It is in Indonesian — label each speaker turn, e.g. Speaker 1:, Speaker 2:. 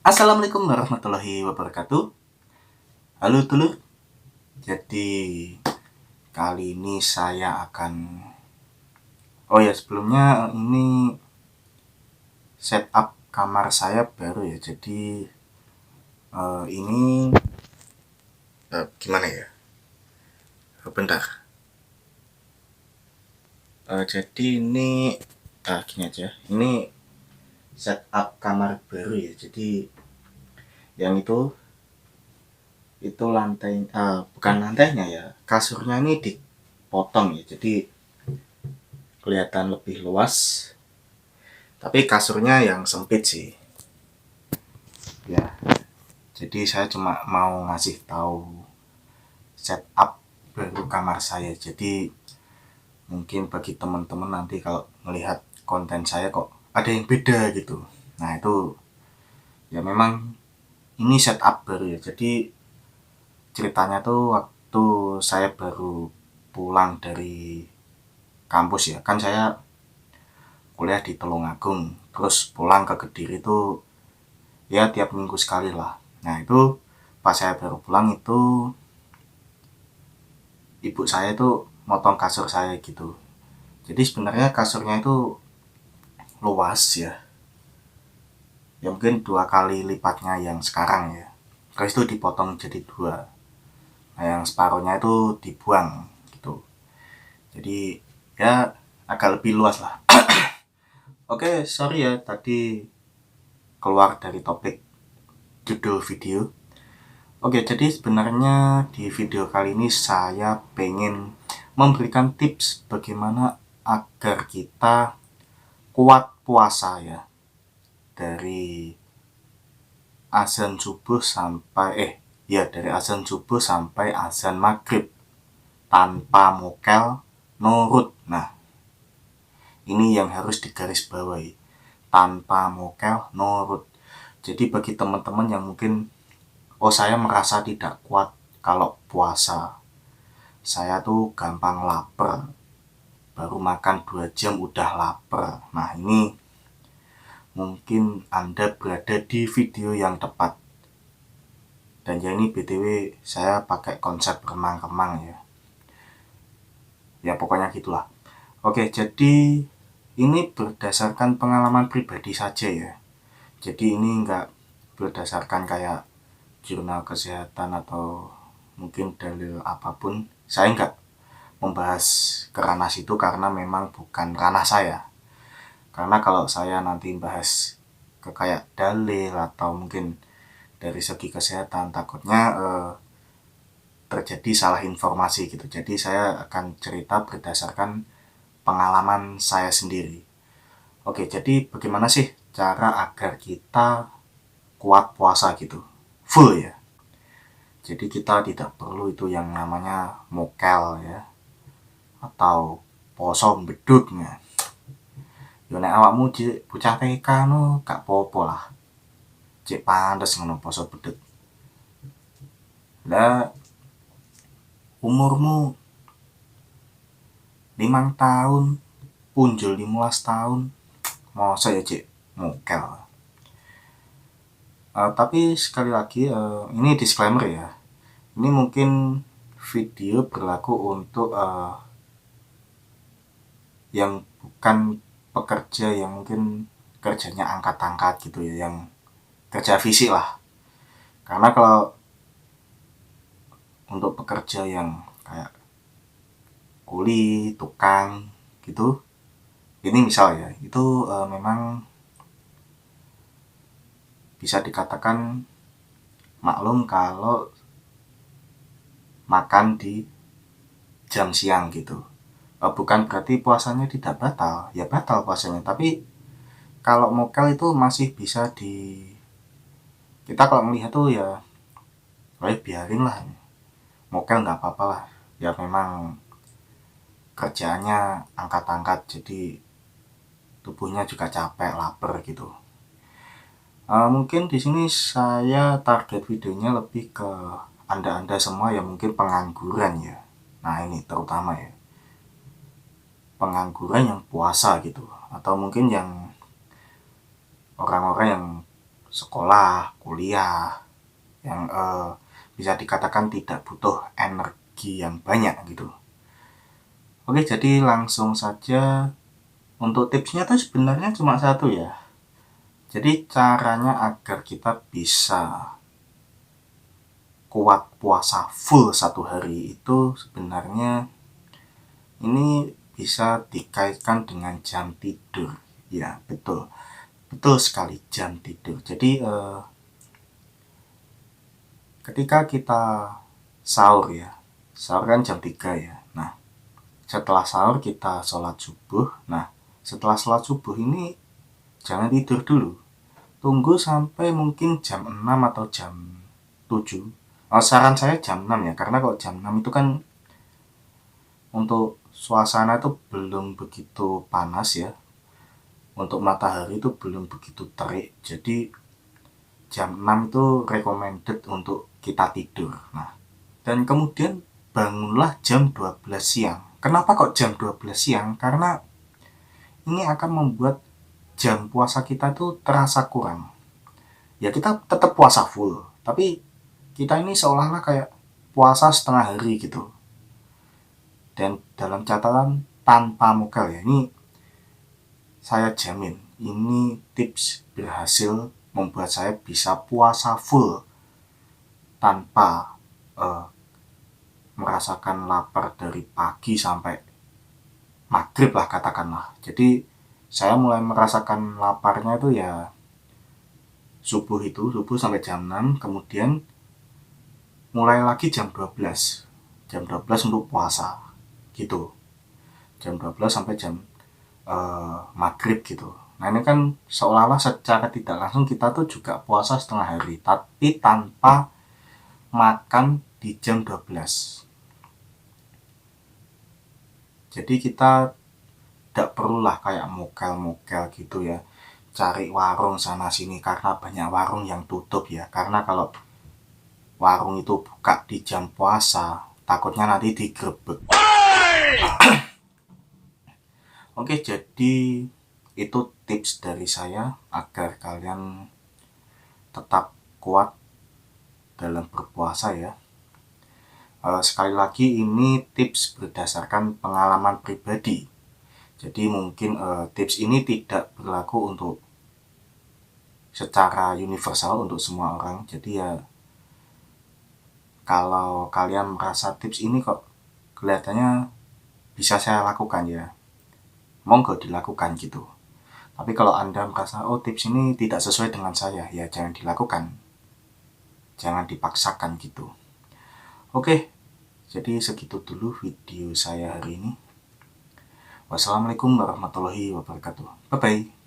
Speaker 1: Assalamualaikum warahmatullahi wabarakatuh. Halo Dulur. Jadi kali ini saya akan sebelumnya ini setup kamar saya baru ya. Jadi ini gimana ya? Bentar. Jadi ini gini aja. Ini setup kamar baru ya. Jadi yang itu lantai bukan lantainya ya, kasurnya ini dipotong ya, jadi kelihatan lebih luas, tapi kasurnya yang sempit sih ya. Jadi saya cuma mau ngasih tahu setup baru kamar saya. Jadi mungkin bagi teman-teman nanti kalau melihat konten saya kok ada yang beda gitu, nah itu ya memang ini setup baru ya. Jadi ceritanya tuh waktu saya baru pulang dari kampus ya, kan saya kuliah di Tulungagung, terus pulang ke Kediri tuh ya tiap minggu sekali lah. Nah itu pas saya baru pulang itu ibu saya tuh motong kasur saya gitu. Jadi sebenarnya kasurnya itu luas ya, ya mungkin 2 kali lipatnya yang sekarang ya. Terus itu dipotong jadi 2. Nah yang separuhnya itu dibuang gitu. Jadi ya agak lebih luas lah. Oke, sorry ya tadi keluar dari topik judul video. Oke, jadi sebenarnya di video kali ini saya pengen memberikan tips bagaimana agar kita kuat puasa ya, dari azan subuh dari azan subuh sampai azan maghrib tanpa mokel nurut. Nah, ini yang harus digarisbawahi, tanpa mokel nurut. Jadi bagi teman-teman yang mungkin saya merasa tidak kuat kalau puasa, saya tuh gampang lapar, baru makan 2 jam udah lapar. Nah ini mungkin Anda berada di video yang tepat. Dan ya ini BTW saya pakai konsep remang-remang ya. Ya pokoknya gitulah. Oke, jadi ini berdasarkan pengalaman pribadi saja ya. Jadi ini enggak berdasarkan kayak jurnal kesehatan atau mungkin dalil apapun. Saya enggak membahas ke ranah situ karena memang bukan ranah saya. Karena kalau saya nanti bahas ke kayak dalil atau mungkin dari segi kesehatan, takutnya terjadi salah informasi gitu. Jadi saya akan cerita berdasarkan pengalaman saya sendiri. Oke, jadi bagaimana sih cara agar kita kuat puasa gitu, full ya. Jadi kita tidak perlu itu yang namanya mokel ya, atau poso beduknya. Yo nek awakmu bocah TK no gak popo lah, cek pantes ngono poso beduk. Lah umurmu 5 tahun, punjul 15 tahun, masa ya cek mokel. Tapi sekali lagi ini disclaimer ya. Ini mungkin video berlaku untuk yang bukan pekerja yang mungkin kerjanya angkat-angkat gitu ya, yang kerja fisik lah. Karena kalau untuk pekerja yang kayak kuli, tukang gitu, ini misal ya, itu memang bisa dikatakan maklum kalau makan di jam siang gitu. Bukan berarti puasanya tidak batal, ya batal puasanya. Tapi kalau mokel itu masih bisa kita kalau melihat tuh ya, biarin lah, mokel nggak apa-apa lah. Ya memang kerjaannya angkat-angkat, jadi tubuhnya juga capek, lapar gitu. Mungkin di sini saya target videonya lebih ke anda-anda semua yang mungkin pengangguran ya. Nah ini terutama ya, pengangguran yang puasa gitu, atau mungkin yang orang-orang yang sekolah, kuliah, yang bisa dikatakan tidak butuh energi yang banyak gitu. Oke, jadi langsung saja untuk tipsnya tuh sebenarnya cuma satu ya. Jadi caranya agar kita bisa kuat puasa full 1 hari itu sebenarnya ini bisa dikaitkan dengan jam tidur. Ya, betul. Betul sekali, jam tidur. Jadi ketika kita sahur ya, sahur kan jam 3 ya. Nah, setelah sahur kita sholat subuh. Nah, setelah sholat subuh ini jangan tidur dulu. Tunggu sampai mungkin jam 6 atau jam 7. Saran saya jam 6 ya, karena kalau jam 6 itu kan untuk suasana itu belum begitu panas ya. Untuk matahari itu belum begitu terik. Jadi jam 6 itu recommended untuk kita tidur. Nah, dan kemudian bangunlah jam 12 siang. Kenapa kok jam 12 siang? Karena ini akan membuat jam puasa kita tuh terasa kurang. Ya kita tetap puasa full, tapi kita ini seolah-olah kayak puasa setengah hari gitu. Dan dalam catatan tanpa mokel ya, ini saya jamin ini tips berhasil membuat saya bisa puasa full tanpa merasakan lapar dari pagi sampai maghrib lah katakanlah. Jadi saya mulai merasakan laparnya itu ya subuh sampai jam 6, kemudian mulai lagi jam 12. Jam 12 untuk puasa gitu. Jam 12 sampai jam maghrib gitu. Nah ini kan seolah-olah secara tidak langsung kita tuh juga puasa setengah hari, tapi tanpa makan di jam 12. Jadi kita tidak perlulah kayak mokel-mokel gitu ya, cari warung sana sini karena banyak warung yang tutup ya. Karena kalau warung itu buka di jam puasa, takutnya nanti digerebek. Oke, jadi itu tips dari saya agar kalian tetap kuat dalam berpuasa ya. Sekali lagi ini tips berdasarkan pengalaman pribadi. Jadi mungkin tips ini tidak berlaku untuk secara universal untuk semua orang. Jadi ya kalau kalian merasa tips ini kok kelihatannya bisa saya lakukan ya, monggo dilakukan gitu. Tapi kalau Anda merasa oh tips ini tidak sesuai dengan saya, ya jangan dilakukan. Jangan dipaksakan gitu. Oke, jadi segitu dulu video saya hari ini. Wassalamualaikum warahmatullahi wabarakatuh. Bye-bye.